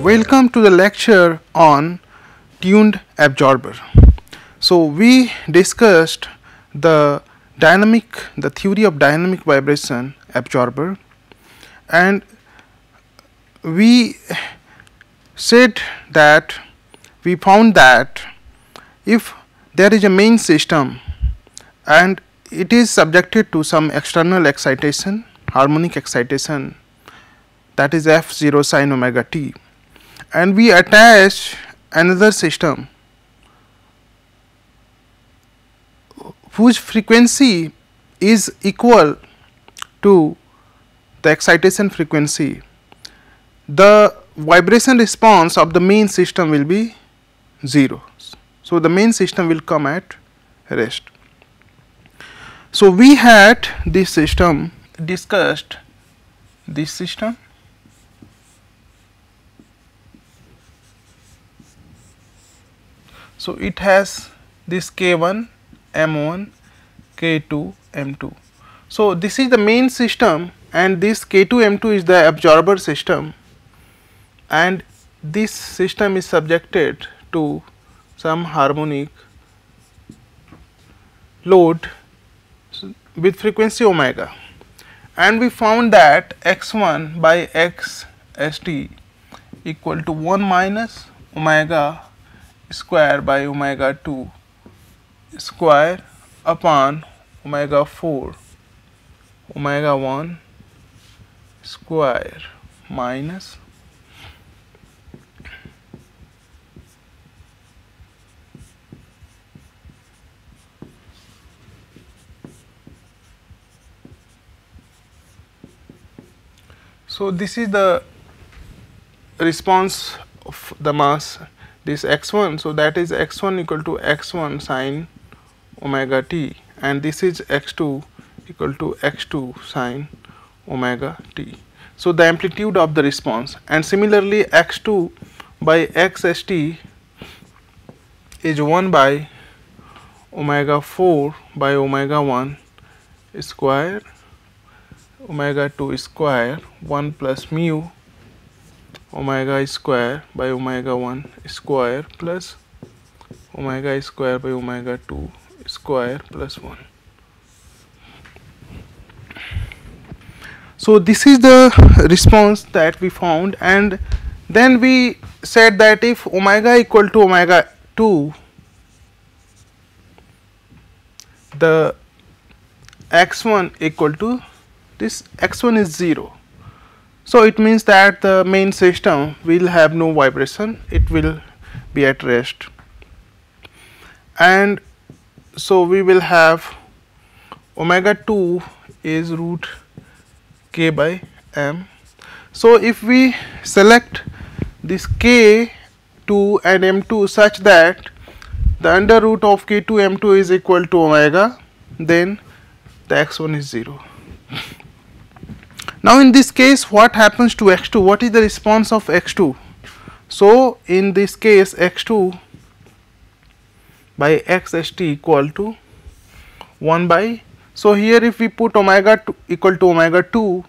Welcome to the lecture on tuned absorber. So we discussed the theory of dynamic vibration absorber, and we said that we found that if there is a main system and it is subjected to some external excitation, harmonic excitation, that is f0 sin omega t, and we attach another system whose frequency is equal to the excitation frequency, the vibration response of the main system will be 0. So the main system will come at rest. So we had this system, discussed this system. So it has this K1, M1, K2, M2. So this is the main system, and this K2, M2 is the absorber system, and this system is subjected to some harmonic load with frequency omega, and we found that x1 by x st equal to 1 minus omega square by omega 2 square upon omega 4 omega 1 square minus so this is the response of the mass, this x1. So that is x1 equal to x1 sin omega t, and this is x2 equal to x2 sin omega t. So the amplitude of the response, and similarly x2 by x st is 1 by omega 4 by omega 1 square omega 2 square 1 plus mu omega square by omega 1 square plus omega square by omega 2 square plus 1. So this is the response that we found, and then we said that if omega equal to omega 2, the x1 equal to this x1 is 0. So it means that the main system will have no vibration, it will be at rest, and so we will have omega 2 is root k by m. So if we select this k2 and m2 such that the under root of k2 m2 is equal to omega, then the x1 is 0. Now in this case, what happens to x2? What is the response of x2? So in this case, x2 by x st equal to 1 by, so here if we put omega 2 equal to omega 2,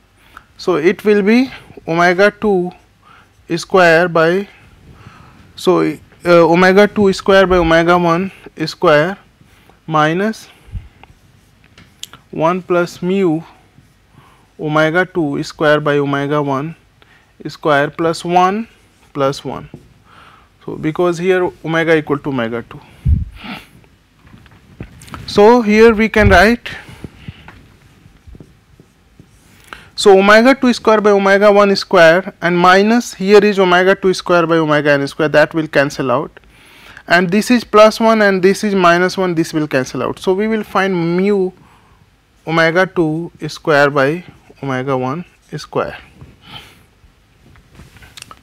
so it will be omega 2 square by, so omega 2 square by omega 1 square minus 1 plus mu omega 2 square by omega 1 square plus 1 plus 1. So because here omega equal to omega 2. So here we can write, so omega 2 square by omega 1 square and minus here is omega 2 square by omega n square, that will cancel out, and this is plus 1 and this is minus 1, this will cancel out. So we will find mu omega 2 square by omega 1 square.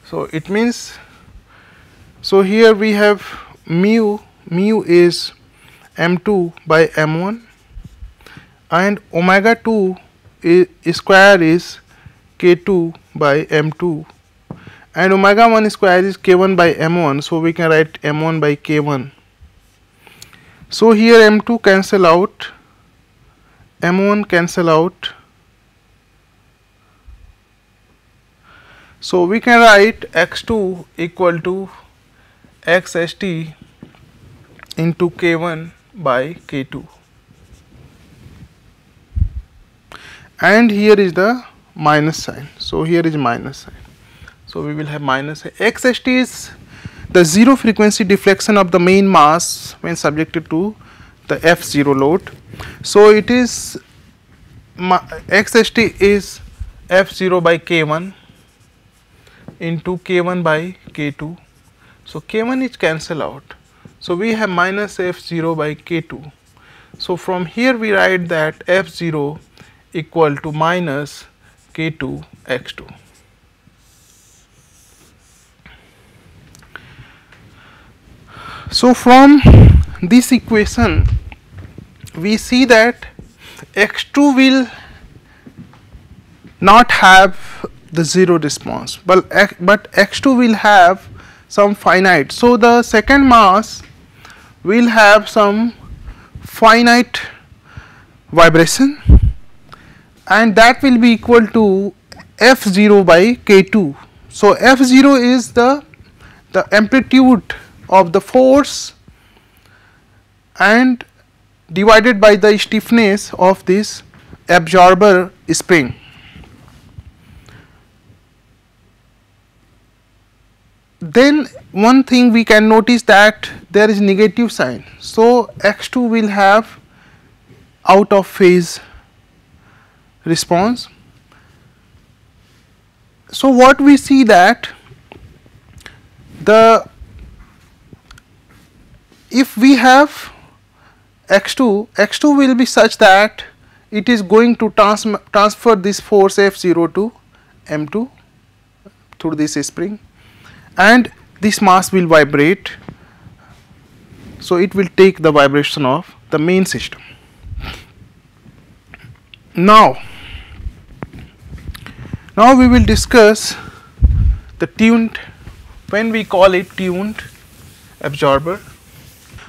So it means, so here we have mu is m2 by m1, and omega 2 square is k2 by m2, and omega 1 square is k1 by m1, so we can write m1 by k1. So here m2 cancel out, m1 cancel out, So we can write x2 equal to xst into k1 by k2, and here is the minus sign. So here is minus sign. So we will have minus xst is the zero frequency deflection of the main mass when subjected to the F0 load. So it is xst is F0 by k1 into k1 by k2. So k1 is cancel out. So we have minus F0 by k2. So from here we write that F0 equal to minus k2 x2. So from this equation we see that x2 will not have the zero response, but x2 will have some finite. So the second mass will have some finite vibration, and that will be equal to F0 by k2. So F0 is the amplitude of the force and divided by the stiffness of this absorber spring. Then one thing we can notice that there is negative sign. So x2 will have out of phase response. So what we see that if we have x2 will be such that it is going to transfer this force F0 to M2 through this spring, and this mass will vibrate. So it will take the vibration of the main system. Now we will discuss the tuned, when we call it tuned absorber.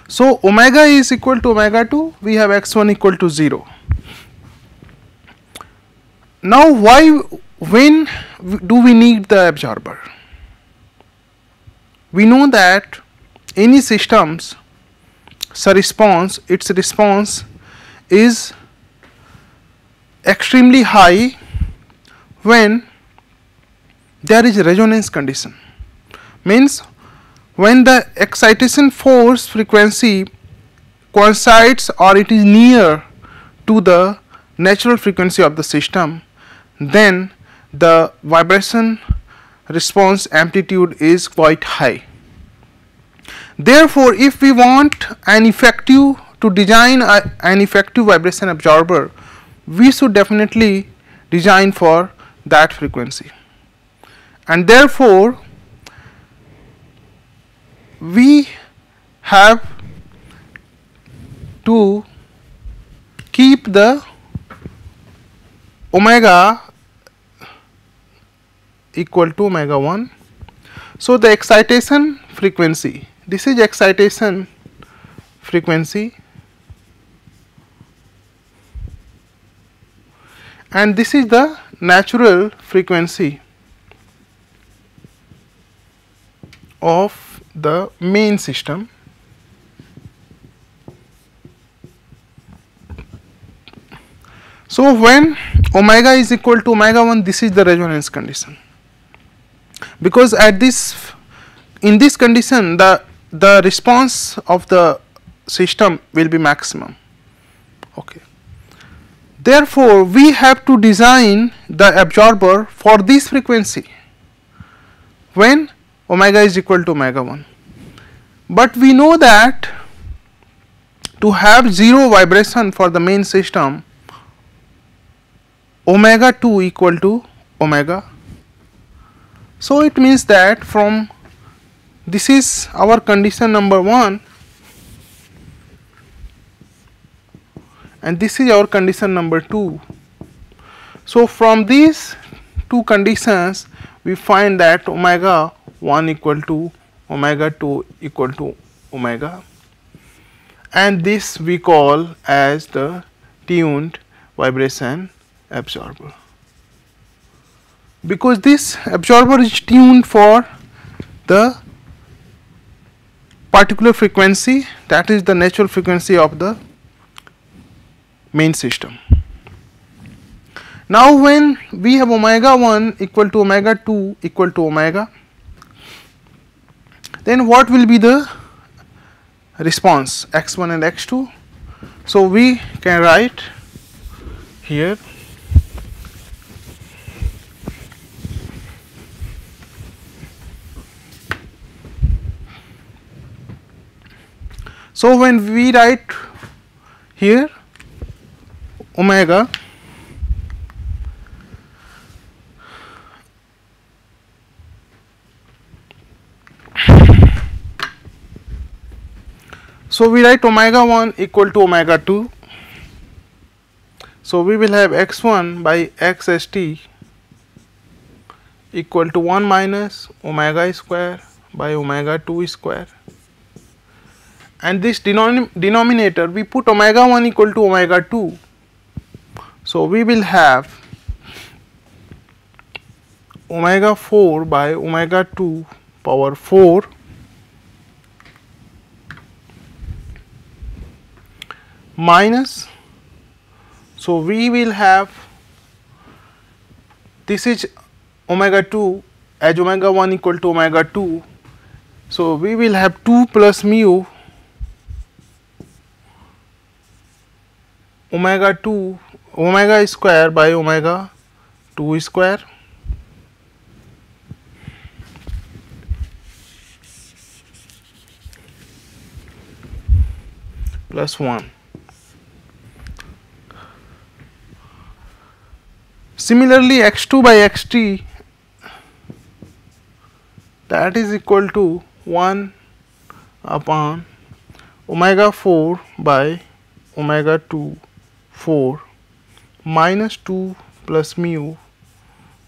So omega is equal to omega 2, we have x1 equal to 0. Now when do we need the absorber? We know that any systems its response is extremely high when there is a resonance condition. Means when the excitation force frequency coincides or it is near to the natural frequency of the system, then the vibration response amplitude is quite high. Therefore, if we want an effective vibration absorber, we should definitely design for that frequency, and therefore we have to keep the omega equal to omega 1. So the excitation frequency, this is excitation frequency, and this is the natural frequency of the main system. So when omega is equal to omega 1, this is the resonance condition, because in this condition the response of the system will be maximum. Okay. Therefore, we have to design the absorber for this frequency when omega is equal to omega 1. But we know that to have zero vibration for the main system, omega 2 equal to omega. So it means that from this is our condition number 1 and this is our condition number 2. So from these two conditions we find that omega 1 equal to omega 2 equal to omega, and this we call as the tuned vibration absorber. because this absorber is tuned for the particular frequency, that is the natural frequency of the main system. Now when we have omega 1 equal to omega 2 equal to omega, then what will be the response, x1 and x2? So we can write here so when we write here omega, so we write omega 1 equal to omega 2. So we will have x1 by xst equal to 1 minus omega square by omega 2 square, and this denominator we put omega 1 equal to omega 2. So we will have omega 4 by omega 2 power 4 minus, so we will have, this is omega 2 as omega 1 equal to omega 2. So we will have 2 plus mu omega 2 omega square by omega 2 square plus 1. Similarly, x2 by xt, that is equal to 1 upon omega 4 by omega 2 4 minus 2 plus mu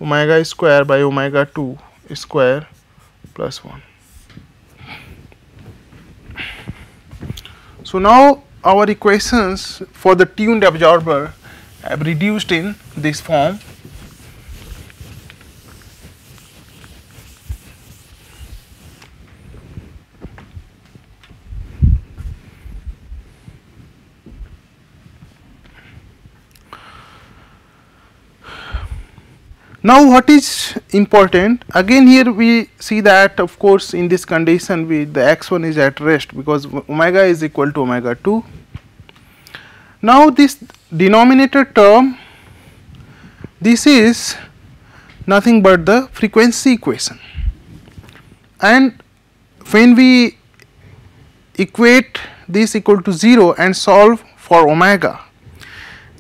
omega square by omega 2 square plus 1. So now our equations for the tuned absorber have reduced in this form. Now what is important, again here we see that of course in this condition the x1 is at rest because omega is equal to omega 2. Now this denominator term, this is nothing but the frequency equation, and when we equate this equal to 0 and solve for omega,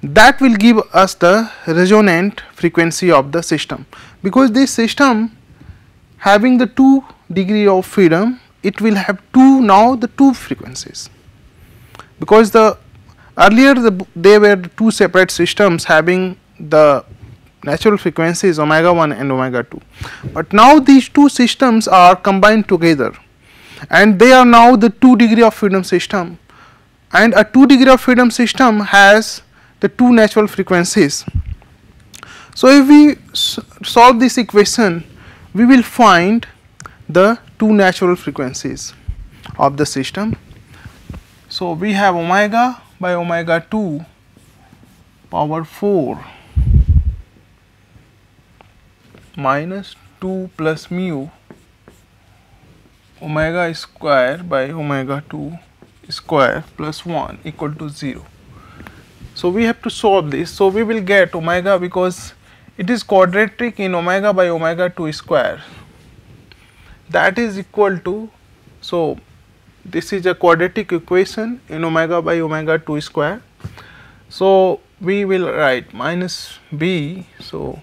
that will give us the resonant frequency of the system, because this system having the 2 degree of freedom, it will have the two frequencies, because the earlier they were two separate systems having the natural frequencies omega 1 and omega 2, but now these two systems are combined together and they are now the 2 degree of freedom system, and a 2 degree of freedom system has the two natural frequencies. So if we solve this equation, we will find the two natural frequencies of the system. So we have omega by omega 2 power 4 minus 2 plus mu omega square by omega 2 square plus 1 equal to 0. So we have to solve this. So we will get omega, because it is quadratic in omega by omega 2 square, that is equal to, so this is a quadratic equation in omega by omega 2 square. So we will write minus b, so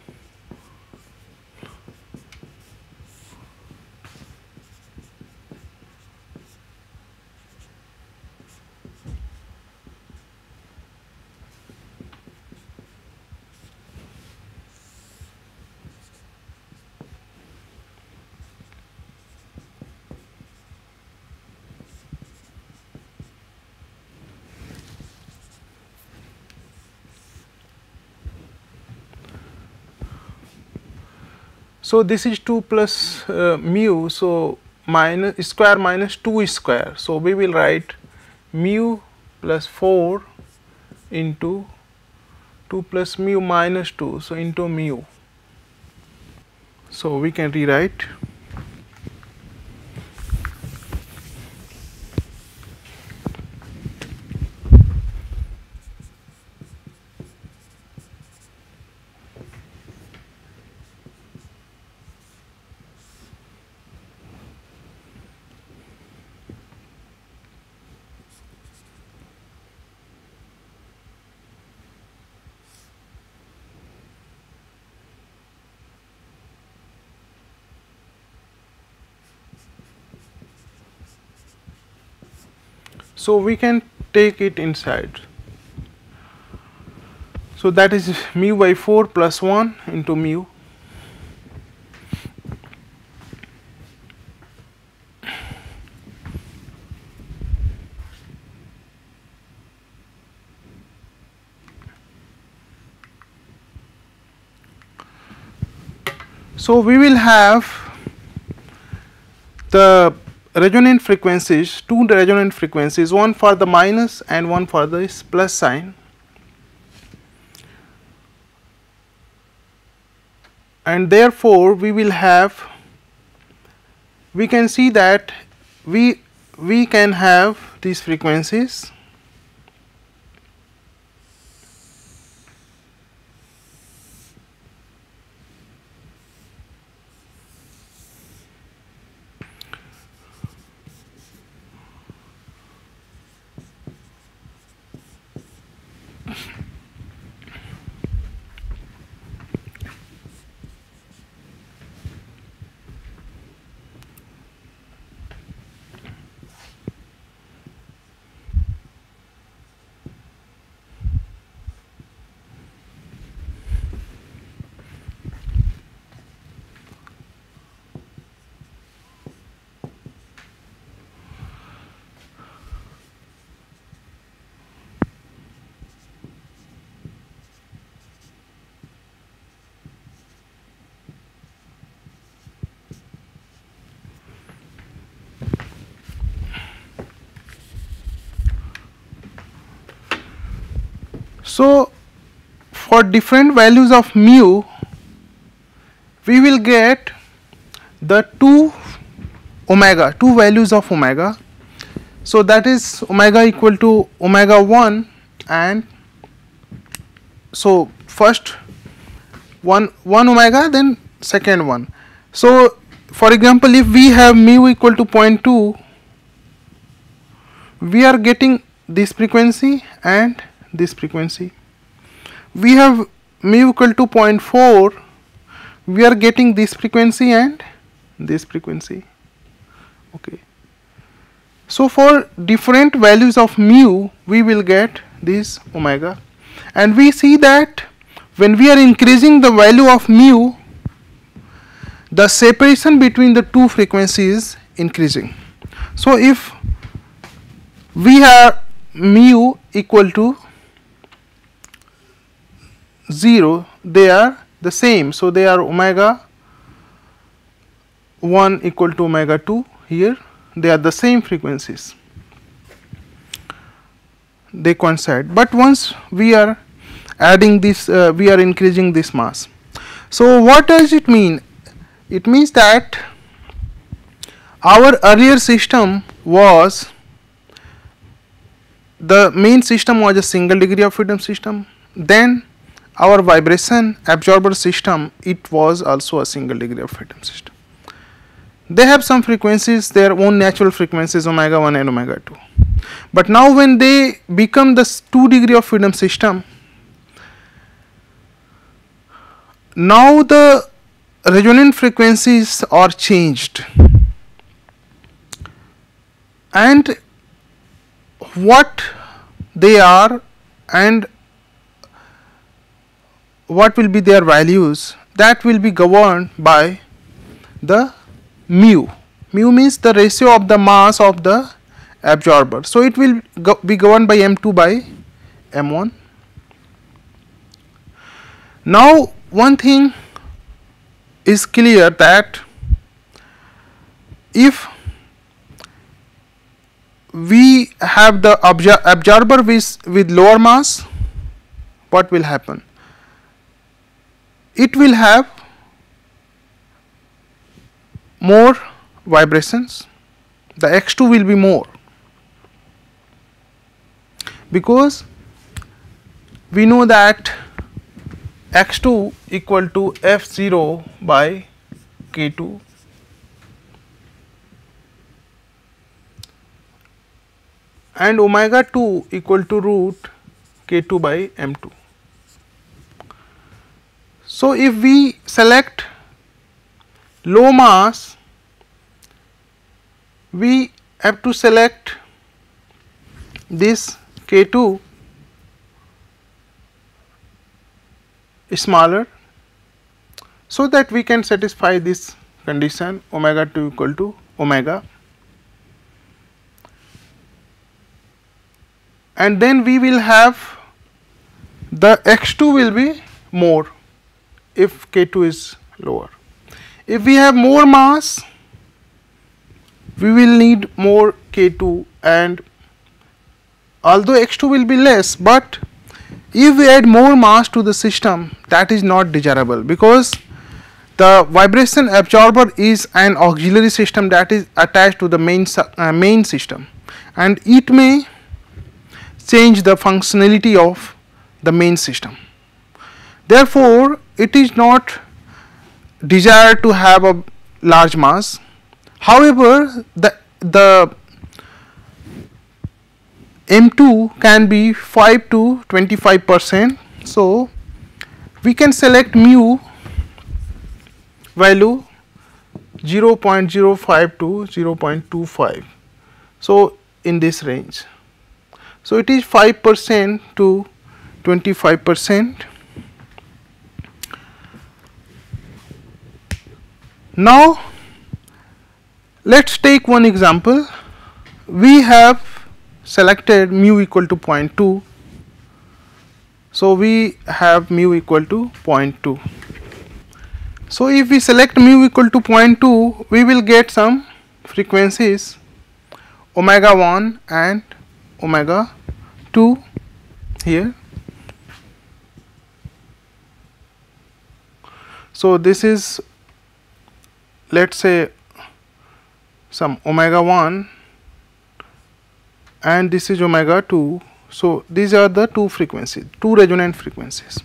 So this is 2 plus mu, so minus square minus 2 square. So we will write mu plus 4 into 2 plus mu minus 2, so into mu. So we can rewrite so we can take it inside. So that is mu by 4 plus 1 into mu. So we will have the resonant frequencies, two resonant frequencies, one for the minus and one for the plus sign. And therefore we will have, we can see that we can have these frequencies So for different values of mu, we will get the two values of omega. So that is omega equal to omega 1, and so first one omega, then second one. So for example, if we have mu equal to 0.2, we are getting this frequency and this frequency. We have mu equal to 0.4, we are getting this frequency and this frequency. Okay. So for different values of mu, we will get this omega, and we see that when we are increasing the value of mu, the separation between the two frequencies is increasing. So if we have mu equal to 0, they are the same. So they are omega 1 equal to omega 2 here, they are the same frequencies, they coincide. But once we are adding this, we are increasing this mass. So what does it mean? It means that our earlier system was, the main system was a single degree of freedom system. Then our vibration absorber system, it was also a single degree of freedom system. They have some frequencies, their own natural frequencies, omega 1 and omega 2. But now when they become the 2 degree of freedom system, now the resonant frequencies are changed, and what they are and what will be their values, that will be governed by the mu. Mu means the ratio of the mass of the absorber. So it will be governed by m2 by m1. Now one thing is clear that if we have the absorber with lower mass, what will happen? It will have more vibrations. The x2 will be more, because we know that x2 equal to f0 by k2, and omega 2 equal to root k2 by m2. So, if we select low mass, we have to select this k2 smaller, so that we can satisfy this condition omega 2 equal to omega, and then we will have the x2 will be more if k2 is lower. If we have more mass, we will need more k2, and although x2 will be less, but if we add more mass to the system, that is not desirable, because the vibration absorber is an auxiliary system that is attached to the main system, and it may change the functionality of the main system. Therefore, it is not desired to have a large mass. However, the M2 can be 5 to 25%. So, we can select mu value 0.05 to 0.25. So, in this range. So, it is 5% to 25%. Now, let us take one example. We have selected mu equal to 0.2. So, we have mu equal to 0.2. So, if we select mu equal to 0.2, we will get some frequencies omega 1 and omega 2 here. So, this is, let us say, some omega 1 and this is omega 2. So, these are the two frequencies, two resonant frequencies.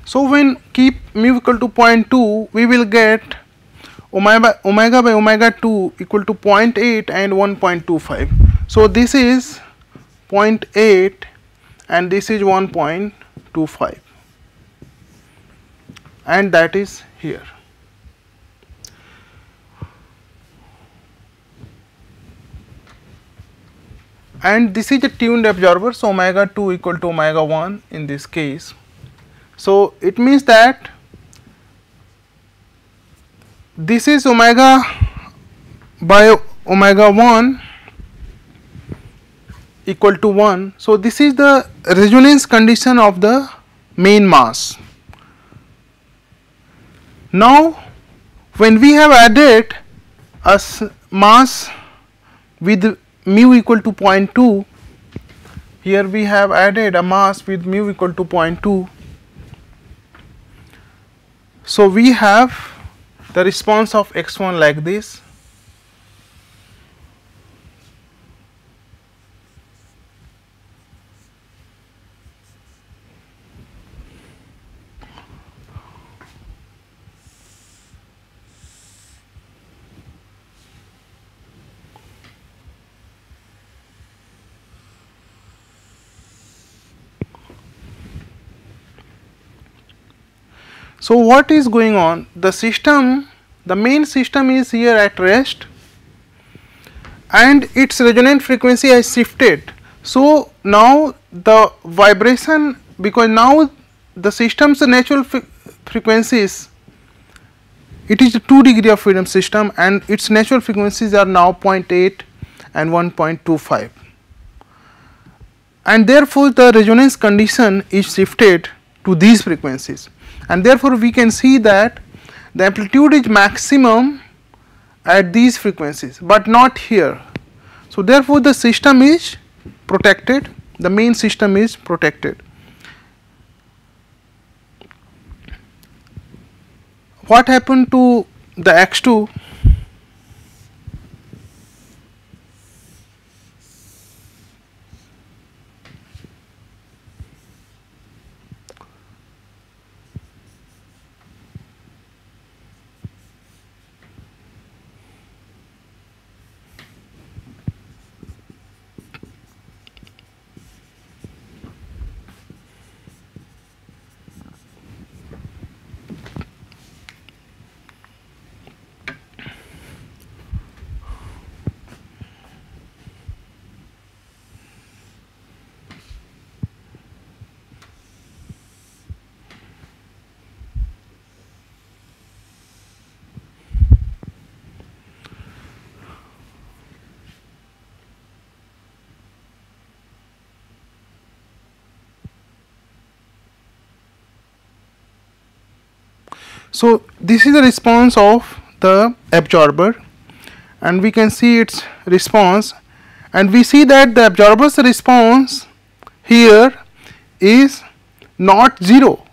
So, when keep mu equal to 0.2, we will get omega by omega 2 equal to 0.8 and 1.25. So, this is 0.8 and this is 1.25, and that is here. And this is a tuned absorber, so omega 2 equal to omega 1 in this case. So, it means that this is omega by omega 1 equal to 1. So, this is the resonance condition of the main mass. Now, when we have added a mass with mu equal to 0.2, Here we have added a mass with mu equal to 0.2. So we have the response of x1 like this. So what is going on? The system, the main system is here at rest and its resonant frequency has shifted. So now the vibration, because now the system's natural frequencies, it is a 2 degree of freedom system and its natural frequencies are now 0.8 and 1.25, and therefore the resonance condition is shifted to these frequencies, and therefore we can see that the amplitude is maximum at these frequencies but not here. So therefore the system is protected, the main system is protected. What happened to the x2? So this is the response of the absorber, and we can see its response, and we see that the absorber's response here is not 0,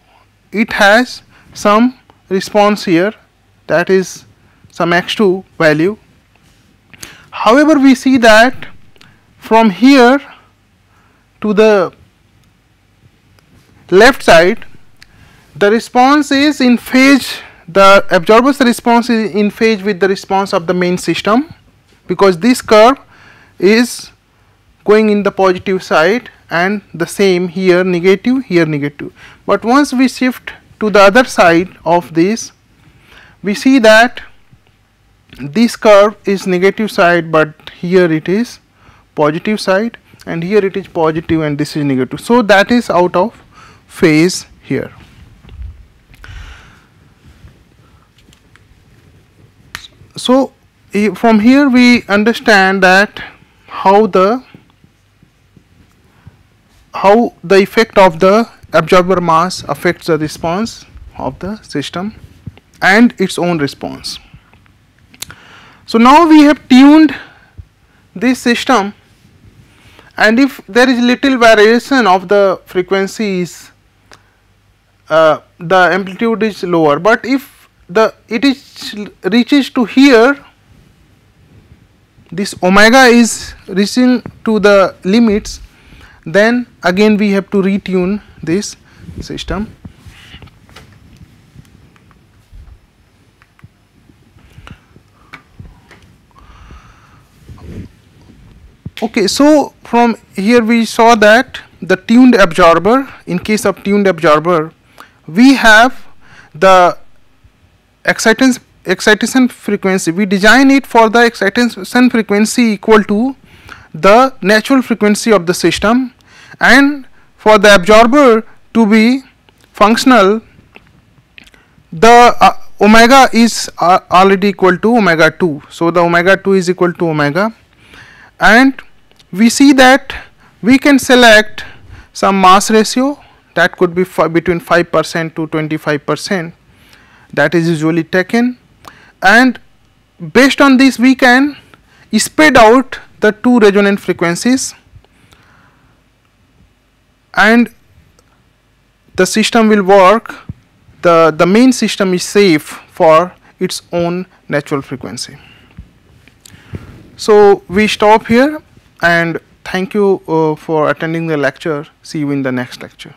it has some response here, that is some x2 value. However, we see that from here to the left side, the response is in phase, the absorber's response is in phase with the response of the main system, because this curve is going in the positive side and the same here negative, here negative. But once we shift to the other side of this, we see that this curve is negative side, but here it is positive side, and here it is positive and this is negative. So that is out of phase here. So from here we understand that how the effect of the absorber mass affects the response of the system and its own response. So now we have tuned this system, and if there is little variation of the frequencies, the amplitude is lower, but if it reaches to here, this omega is reaching to the limits, then again we have to retune this system. Okay, so from here we saw that the tuned absorber, in case of tuned absorber, we have the excitation frequency, we design it for the excitation frequency equal to the natural frequency of the system, and for the absorber to be functional, the omega is already equal to omega 2. So the omega 2 is equal to omega, and we see that we can select some mass ratio that could be between 5% to 25%, that is usually taken, and based on this we can spread out the two resonant frequencies and the system will work. The main system is safe for its own natural frequency. So we stop here, and thank you for attending the lecture. See you in the next lecture.